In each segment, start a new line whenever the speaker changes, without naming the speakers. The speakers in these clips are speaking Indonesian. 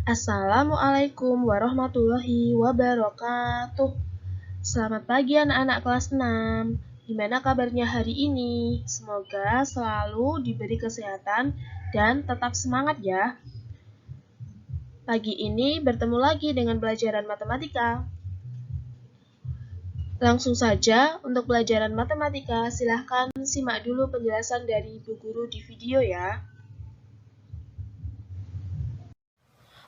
Assalamualaikum warahmatullahi wabarakatuh. Selamat pagi anak-anak kelas 6. Gimana kabarnya hari ini? Semoga selalu diberi kesehatan dan tetap semangat ya. Pagi ini bertemu lagi dengan pelajaran matematika. Langsung saja untuk pelajaran matematika, silahkan simak dulu penjelasan dari Ibu Guru di video ya.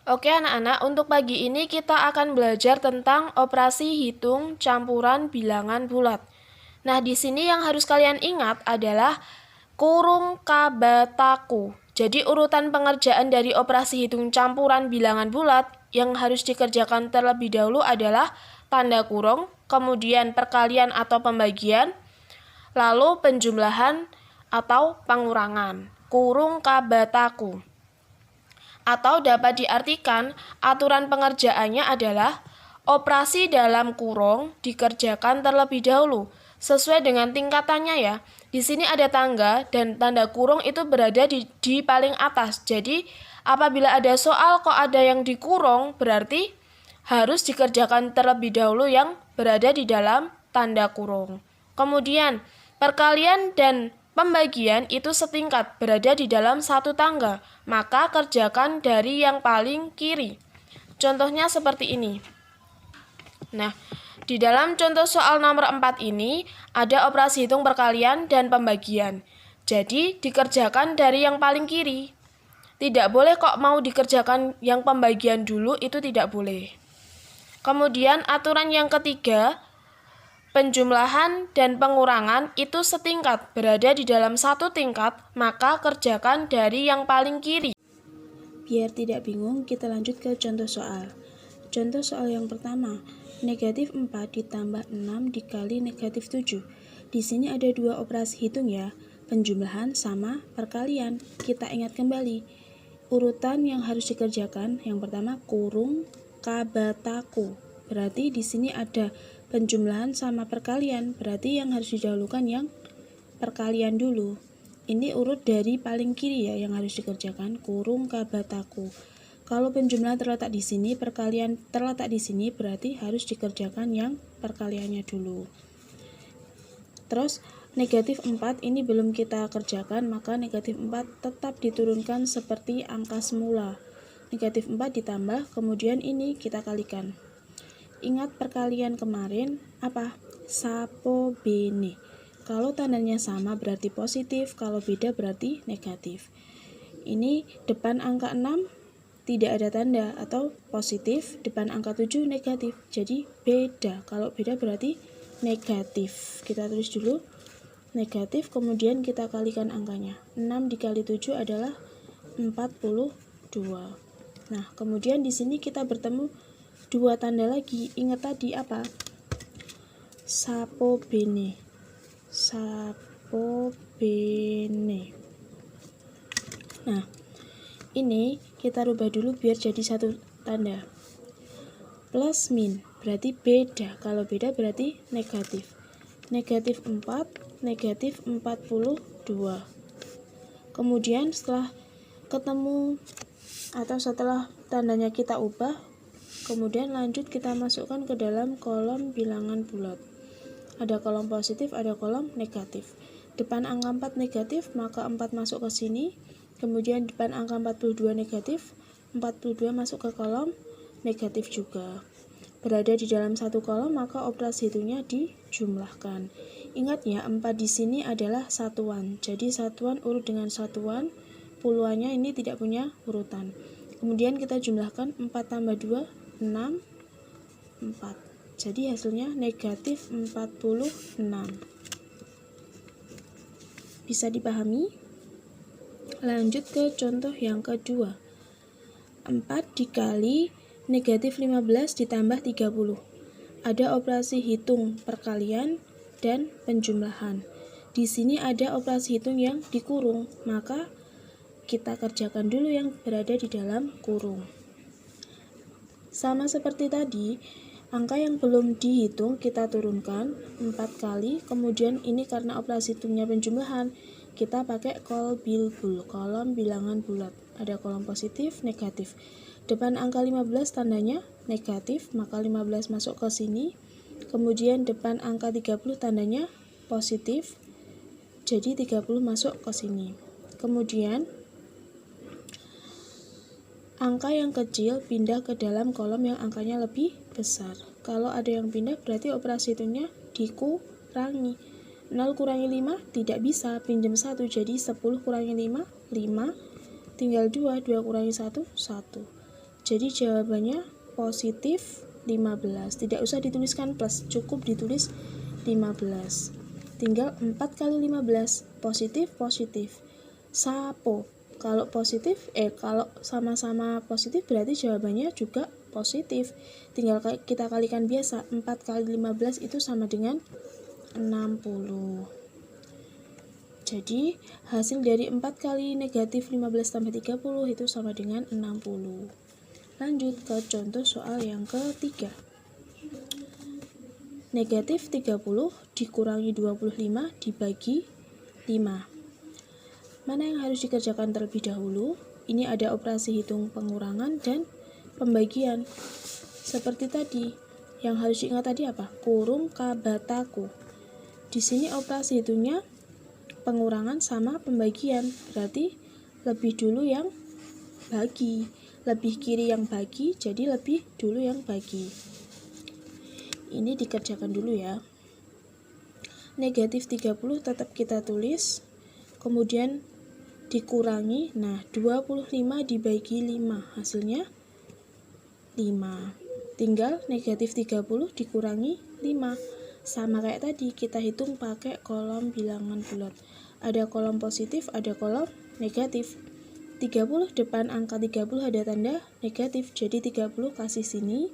Oke anak-anak, untuk pagi ini kita akan belajar tentang operasi hitung campuran bilangan bulat. Nah, di sini yang harus kalian ingat adalah kurung kabataku. Jadi urutan pengerjaan dari operasi hitung campuran bilangan bulat yang harus dikerjakan terlebih dahulu adalah tanda kurung, kemudian perkalian atau pembagian, lalu penjumlahan atau pengurangan. Kurung kabataku. Atau dapat diartikan aturan pengerjaannya adalah operasi dalam kurung dikerjakan terlebih dahulu sesuai dengan tingkatannya ya. Di sini ada tangga dan tanda kurung itu berada di paling atas. Jadi apabila ada soal kok ada yang dikurung, berarti harus dikerjakan terlebih dahulu yang berada di dalam tanda kurung. Kemudian perkalian dan pembagian itu setingkat berada di dalam satu tangga, maka kerjakan dari yang paling kiri. Contohnya seperti ini. Nah, di dalam contoh soal nomor 4 ini ada operasi hitung perkalian dan pembagian. Jadi dikerjakan dari yang paling kiri. Tidak boleh kok mau dikerjakan yang pembagian dulu, itu tidak boleh. Kemudian aturan yang ketiga, penjumlahan dan pengurangan itu setingkat, berada di dalam satu tingkat, maka kerjakan dari yang paling kiri.
Biar tidak bingung, kita lanjut ke contoh soal. Contoh soal yang pertama, negatif 4 ditambah 6 dikali negatif 7. Di sini ada dua operasi hitung ya, penjumlahan sama perkalian. Kita ingat kembali, urutan yang harus dikerjakan, yang pertama kurung kabataku. Berarti di sini ada penjumlahan sama perkalian, berarti yang harus didahulukan yang perkalian dulu. Ini urut dari paling kiri ya yang harus dikerjakan, kurung kabataku. Kalau penjumlahan terletak di sini, perkalian terletak di sini, berarti harus dikerjakan yang perkaliannya dulu. Terus negatif 4 ini belum kita kerjakan, maka negatif 4 tetap diturunkan seperti angka semula. Negatif 4 ditambah, kemudian ini kita kalikan. Ingat perkalian kemarin, apa? Sapo bene. Kalau tandanya sama berarti positif, kalau beda berarti negatif. Ini depan angka 6 tidak ada tanda atau positif, depan angka 7 negatif. Jadi beda. Kalau beda berarti negatif. Kita tulis dulu negatif, kemudian kita kalikan angkanya. 6 dikali 7 adalah 42. Nah, kemudian di sini kita bertemu dua tanda lagi. Ingat tadi apa? Sapo bene. Sapo bene. Nah, ini kita rubah dulu biar jadi satu tanda. Plus min berarti beda. Kalau beda berarti negatif. Negatif 4, negatif 42. Kemudian setelah ketemu atau setelah tandanya kita ubah, kemudian lanjut kita masukkan ke dalam kolom bilangan bulat. Ada kolom positif, ada kolom negatif. Depan angka 4 negatif, maka 4 masuk ke sini. Kemudian depan angka 42 negatif, 42 masuk ke kolom negatif juga. Berada di dalam satu kolom, maka operasi hitungnya dijumlahkan. Ingat ya, 4 di sini adalah satuan. Jadi satuan urut dengan satuan, puluhannya ini tidak punya urutan. Kemudian kita jumlahkan 4 tambah 2, 6, 4. Jadi hasilnya negatif 46. Bisa dipahami? Lanjut ke contoh yang kedua. 4 dikali negatif 15 ditambah 30. Ada operasi hitung perkalian dan penjumlahan. Di sini ada operasi hitung yang dikurung, maka kita kerjakan dulu yang berada di dalam kurung. Sama seperti tadi, angka yang belum dihitung kita turunkan 4 kali, kemudian ini karena operasi hitungnya penjumlahan, kita pakai kolbilbul, kolom bilangan bulat. Ada kolom positif, negatif. Depan angka 15 tandanya negatif, maka 15 masuk ke sini. Kemudian depan angka 30 tandanya positif, jadi 30 masuk ke sini. Kemudian angka yang kecil pindah ke dalam kolom yang angkanya lebih besar. Kalau ada yang pindah berarti operasi hitungnya dikurangi. 0 kurangi 5 tidak bisa, pinjam 1, jadi 10 kurangi 5, 5. Tinggal 2, 2 kurangi 1, 1. Jadi jawabannya positif 15. Tidak usah dituliskan plus, cukup ditulis 15. Tinggal 4 kali 15, positif, positif. Sapo. Kalau positif, kalau sama-sama positif berarti jawabannya juga positif. Tinggal kita kalikan biasa, 4 kali 15 itu sama dengan 60. Jadi hasil dari 4 kali negatif 15 tambah 30 itu sama dengan 60. Lanjut ke contoh soal yang ketiga. Negatif 30 dikurangi 25 dibagi 5. Mana yang harus dikerjakan terlebih dahulu? Ini ada operasi hitung pengurangan dan pembagian. Seperti tadi, yang harus diingat tadi apa? Kurung kabataku. Di sini operasi hitungnya pengurangan sama pembagian, berarti lebih dulu yang bagi, lebih kiri yang bagi, jadi lebih dulu yang bagi. Ini dikerjakan dulu ya. Negatif 30 tetap kita tulis, kemudian dikurangi, nah 25 dibagi 5, hasilnya 5. Tinggal negatif 30 dikurangi 5. Sama kayak tadi, kita hitung pakai kolom bilangan bulat. Ada kolom positif, ada kolom negatif. 30 depan angka 30 ada tanda negatif, jadi 30 kasih sini.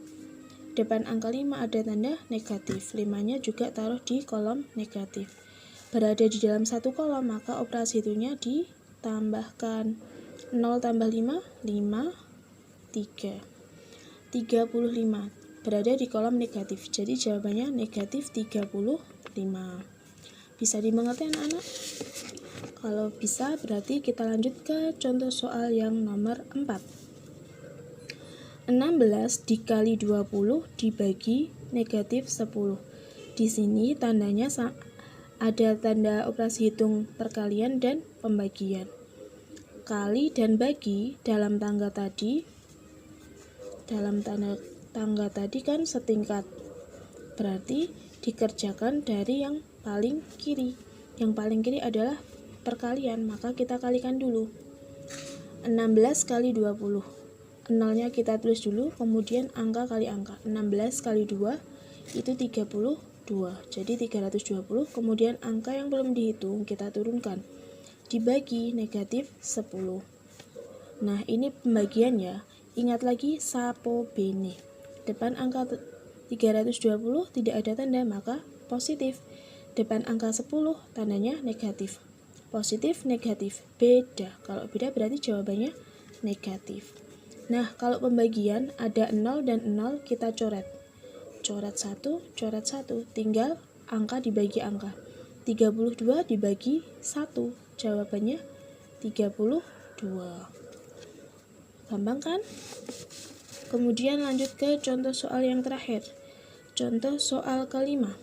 Depan angka 5 ada tanda negatif, 5-nya juga taruh di kolom negatif. Berada di dalam satu kolom, maka operasi hitungnya ditambahkan. 0 tambah 5, 5, 3. 35 berada di kolom negatif, jadi jawabannya negatif 35. Bisa dimengerti anak-anak? Kalau bisa berarti kita lanjut ke contoh soal yang nomor 4. 16 dikali 20 dibagi negatif 10. Di sini tandanya ada tanda operasi hitung perkalian dan pembagian. Kali dan bagi dalam tangga tadi, dalam tangga tadi kan setingkat, berarti dikerjakan dari yang paling kiri. Yang paling kiri adalah perkalian, maka kita kalikan dulu. 16 kali 20, nolnya kita tulis dulu, kemudian angka kali angka. 16 kali 2 itu 32, jadi 320, kemudian angka yang belum dihitung kita turunkan, dibagi negatif 10. Nah ini pembagian ya. Ingat lagi sapo bene. Depan angka 320 tidak ada tanda, maka positif. Depan angka 10 tandanya negatif. Positif, negatif, beda. Kalau beda berarti jawabannya negatif. Nah, kalau pembagian ada 0 dan 0 kita coret. Coret 1, coret 1. Tinggal angka dibagi angka. 32 dibagi 1. Jawabannya 32. Gampang kan? Kemudian lanjut ke contoh soal yang terakhir. Contoh soal kelima.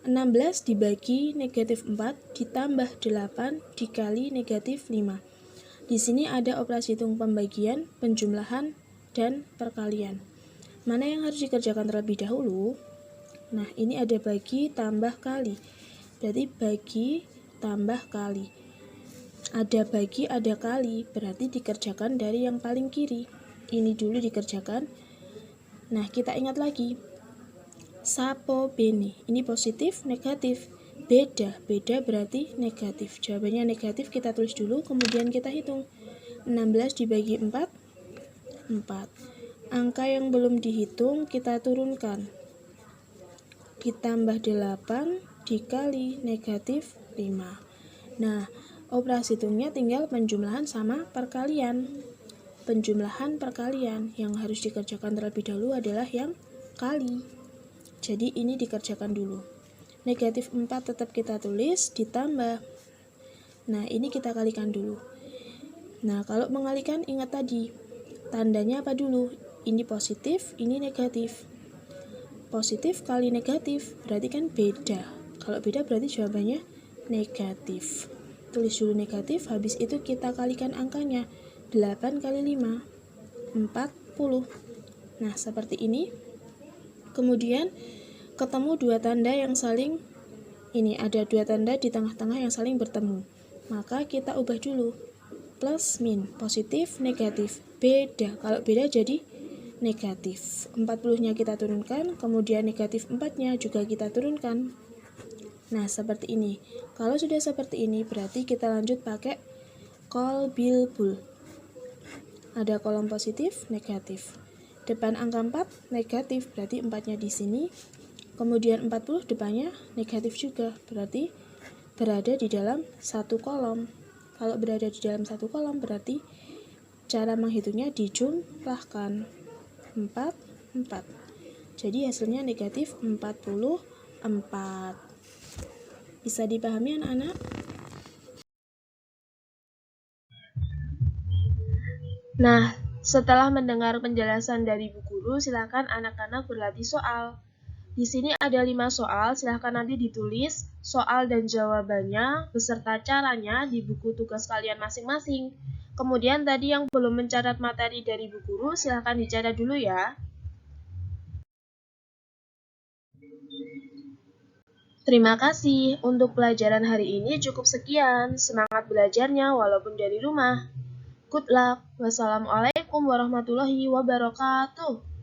16 dibagi negatif 4 ditambah 8 dikali negatif 5. Di sini ada operasi hitung pembagian, penjumlahan, dan perkalian. Mana yang harus dikerjakan terlebih dahulu? Nah, ini ada bagi tambah kali. Berarti bagi tambah kali. Ada bagi, ada kali, berarti dikerjakan dari yang paling kiri. Ini dulu dikerjakan. Nah, kita ingat lagi. Sapo bene. Ini positif, negatif. Beda, beda berarti negatif. Jawabannya negatif kita tulis dulu, kemudian kita hitung. 16 dibagi 4, 4. Angka yang belum dihitung kita turunkan. Ditambah 8 dikali negatif 5. Nah, operasi hitungnya tinggal penjumlahan sama perkalian. Penjumlahan perkalian yang harus dikerjakan terlebih dahulu adalah yang kali. Jadi ini dikerjakan dulu. Negatif 4 tetap kita tulis, ditambah Nah, ini kita kalikan dulu. Nah, kalau mengalikan ingat tadi, tandanya apa dulu? Ini positif, ini negatif. Positif kali negatif, berarti kan beda. Kalau beda berarti jawabannya negatif. Tulis dulu negatif, habis itu kita kalikan angkanya. 8 kali 5, 40. Nah, seperti ini. Kemudian, ketemu dua tanda yang saling, ini ada dua tanda di tengah-tengah yang saling bertemu. Maka kita ubah dulu. Plus, min, positif, negatif. Beda, kalau beda jadi negatif. 40-nya kita turunkan, kemudian negatif 4-nya juga kita turunkan. Nah, seperti ini. Kalau sudah seperti ini, berarti kita lanjut pakai kolbilbul. Ada kolom positif, negatif. Depan angka 4, negatif, berarti 4-nya di sini. Kemudian 40 depannya negatif juga, berarti berada di dalam satu kolom. Kalau berada di dalam satu kolom, berarti cara menghitungnya dijumlahkan. 4, 4. Jadi hasilnya negatif 44. Bisa dipahami anak-anak?
Nah, setelah mendengar penjelasan dari Bu Guru, silakan anak-anak berlatih soal. Di sini ada 5 soal, silahkan nanti ditulis soal dan jawabannya beserta caranya di buku tugas kalian masing-masing. Kemudian tadi yang belum mencatat materi dari Bu Guru, silahkan dicatat dulu ya. Terima kasih, untuk pelajaran hari ini cukup sekian. Semangat belajarnya walaupun dari rumah. Good luck. Wassalamualaikum warahmatullahi wabarakatuh.